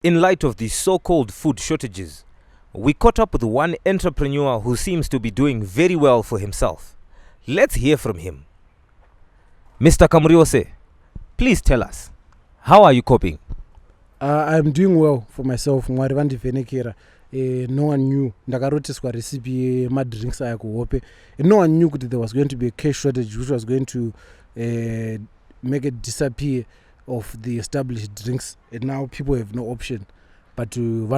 In light of the so-called food shortages, we caught up with one entrepreneur who seems to be doing very well for himself. Let's hear from him. Mr. Kamuriose, please tell us, how are you coping? I'm doing well for myself. No one knew ndakarotiswa recipe madrinks aya kuhope. No one knew that there was going to be a cash shortage which was going to make it disappear of the established drinks, and now people have no option but to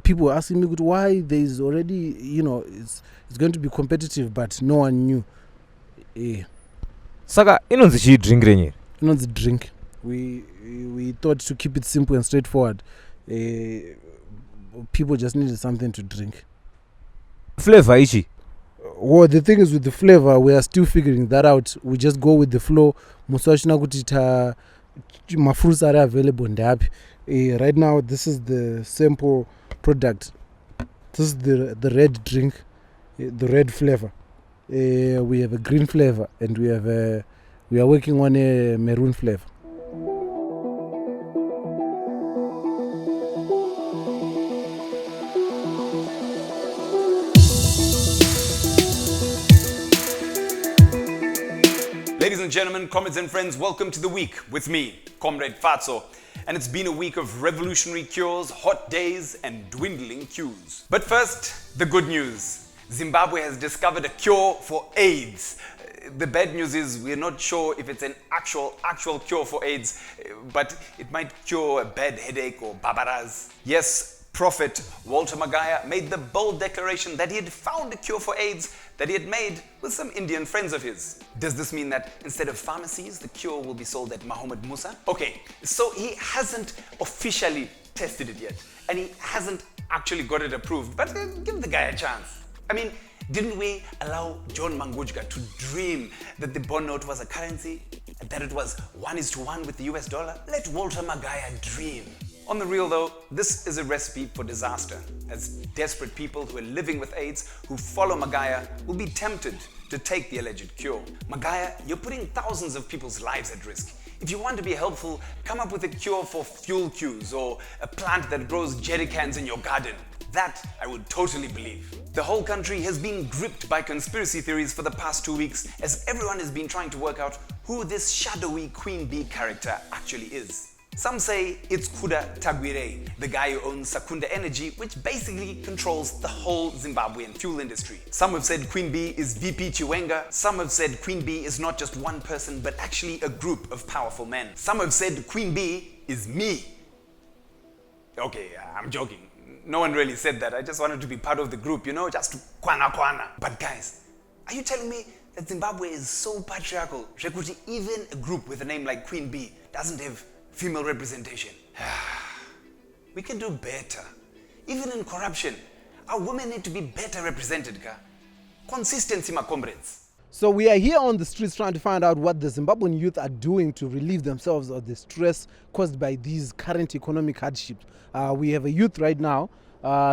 people asking me why there is already, it's going to be competitive, but no one knew. Saka inonzi drink renye. Inonzi drink. We thought to keep it simple and straightforward. People just needed something to drink. Flavor ichi. Well, the thing is with the flavor, we are still figuring that out. We just go with the flow. Musashina kutita fruits are available and happy. Right now, this is the sample product. This is the red drink, the red flavor. We have a green flavor, and we are working on a maroon flavor. Ladies and gentlemen, comrades and friends, welcome to the week with me, Comrade Fatso. And it's been a week of revolutionary cures, hot days, and dwindling queues. But first, the good news. Zimbabwe has discovered a cure for AIDS. The bad news is we're not sure if it's an actual cure for AIDS, but it might cure a bad headache or babaras. Yes, Prophet Walter Magaya made the bold declaration that he had found a cure for AIDS that he had made with some Indian friends of his. Does this mean that instead of pharmacies, the cure will be sold at Muhammad Musa? Okay, so he hasn't officially tested it yet, and he hasn't actually got it approved, but give the guy a chance. I mean, didn't we allow John Mangujga to dream that the bond note was a currency, that it was 1:1 with the US dollar? Let Walter Magaya dream. On the real though, this is a recipe for disaster, as desperate people who are living with AIDS who follow Magaya will be tempted to take the alleged cure. Magaya, you're putting thousands of people's lives at risk. If you want to be helpful, come up with a cure for fuel queues or a plant that grows jerry cans in your garden. That I would totally believe. The whole country has been gripped by conspiracy theories for the past 2 weeks, as everyone has been trying to work out who this shadowy Queen Bee character actually is. Some say it's Kuda Tagwire, the guy who owns Secunda Energy, which basically controls the whole Zimbabwean fuel industry. Some have said Queen Bee is VP Chiwenga. Some have said Queen Bee is not just one person, but actually a group of powerful men. Some have said Queen Bee is me. Okay, I'm joking. No one really said that. I just wanted to be part of the group, just to kwana. But guys, are you telling me that Zimbabwe is so patriarchal, Rekuti, even a group with a name like Queen Bee doesn't have female representation? We can do better. Even in corruption, our women need to be better represented. Consistency, my comrades. So we are here on the streets trying to find out what the Zimbabwean youth are doing to relieve themselves of the stress caused by these current economic hardships. We have a youth right now.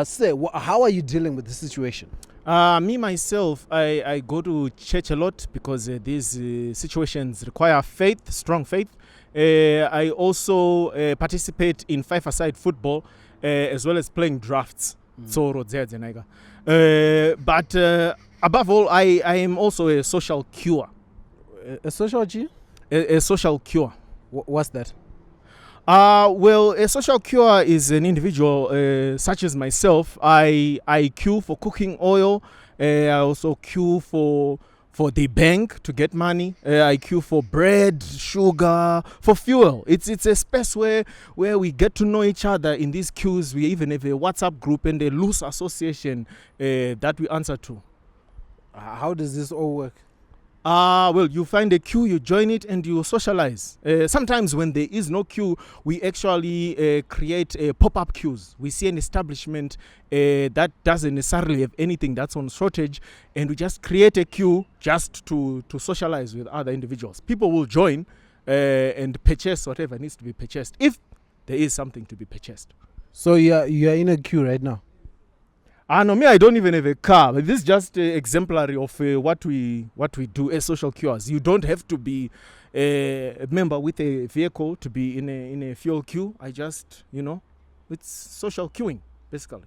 Say, how are you dealing with the situation? Me, myself, I go to church a lot because these situations require faith, strong faith. I also participate in five-a-side football as well as playing drafts. But above all, I am also a social cure. A social cure? A social cure. What's that? Well, a social cure is an individual such as myself. I queue for cooking oil. I also queue for the bank to get money. I queue for bread, sugar, for fuel. It's a space where we get to know each other in these queues. We even have a WhatsApp group and a loose association that we answer to. How does this all work? Well, you find a queue, you join it, and you socialize. Sometimes when there is no queue, we actually create pop-up queues. We see an establishment that doesn't necessarily have anything that's on shortage, and we just create a queue just to socialize with other individuals. People will join and purchase whatever needs to be purchased, if there is something to be purchased. So you are in a queue right now? No, me, I don't even have a car. But this is just exemplary of what we do as social cures. You don't have to be a member with a vehicle to be in a fuel queue. I just, It's social queuing, basically.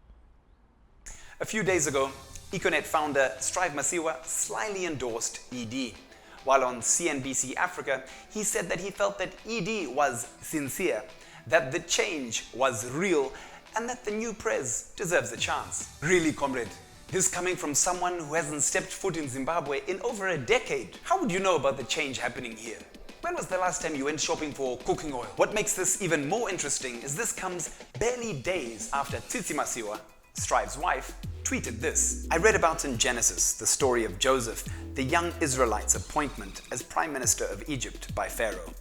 A few days ago, Econet founder Strive Masiyiwa slyly endorsed ED. While on CNBC Africa, he said that he felt that ED was sincere, that the change was real, and that the new prez deserves a chance. Really, comrade, this coming from someone who hasn't stepped foot in Zimbabwe in over a decade. How would you know about the change happening here? When was the last time you went shopping for cooking oil? What makes this even more interesting is this comes barely days after Tsitsi Masiyiwa, Strive's wife, tweeted this. I read about in Genesis the story of Joseph, the young Israelite's appointment as Prime Minister of Egypt by Pharaoh.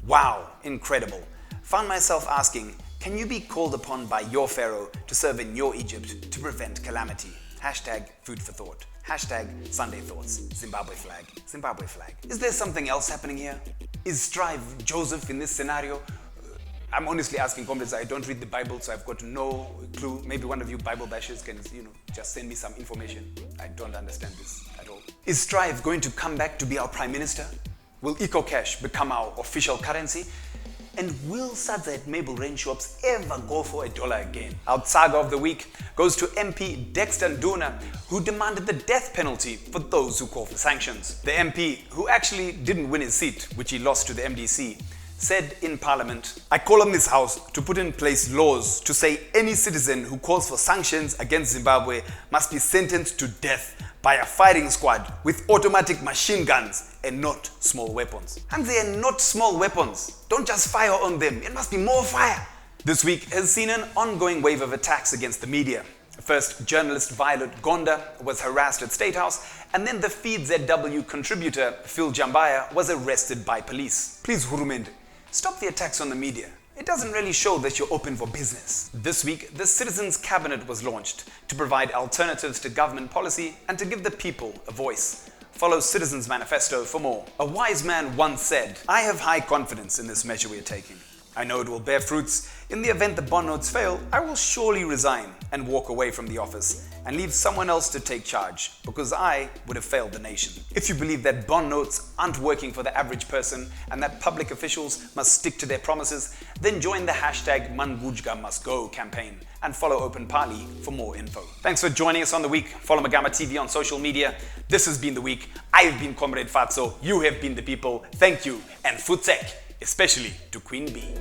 Wow, incredible. Found myself asking, can you be called upon by your Pharaoh to serve in your Egypt to prevent calamity? Hashtag food for thought. Hashtag Sunday thoughts. Zimbabwe flag. Zimbabwe flag. Is there something else happening here? Is Strive Joseph in this scenario? I'm honestly asking, comrades. I don't read the Bible, so I've got no clue. Maybe one of you Bible bashers can, just send me some information. I don't understand this at all. Is Strive going to come back to be our Prime Minister? Will EcoCash become our official currency? And will Sadza at Mabel Rain Shops ever go for $1 again? Our saga of the week goes to MP Dexter Nduna, who demanded the death penalty for those who call for sanctions. The MP, who actually didn't win his seat, which he lost to the MDC, said in Parliament, I call on this House to put in place laws to say any citizen who calls for sanctions against Zimbabwe must be sentenced to death by a firing squad with automatic machine guns and not small weapons. And they are not small weapons. Don't just fire on them. It must be more fire. This week has seen an ongoing wave of attacks against the media. First, journalist Violet Gonda was harassed at State House, and then the Feed ZW contributor Phil Jambaya was arrested by police. Please, Hurumende, stop the attacks on the media. It doesn't really show that you're open for business. This week, the Citizens Cabinet was launched to provide alternatives to government policy and to give the people a voice. Follow Citizens Manifesto for more. A wise man once said, I have high confidence in this measure we are taking. I know it will bear fruits. In the event the bond notes fail, I will surely resign and walk away from the office and leave someone else to take charge, because I would have failed the nation. If you believe that bond notes aren't working for the average person and that public officials must stick to their promises, then join the hashtag Mangujga Must Go campaign and follow Open Parley for more info. Thanks for joining us on The Week. Follow Magamba TV on social media. This has been The Week. I've been Comrade Fatso. You have been the people. Thank you. And futsek, especially to Queen Bee.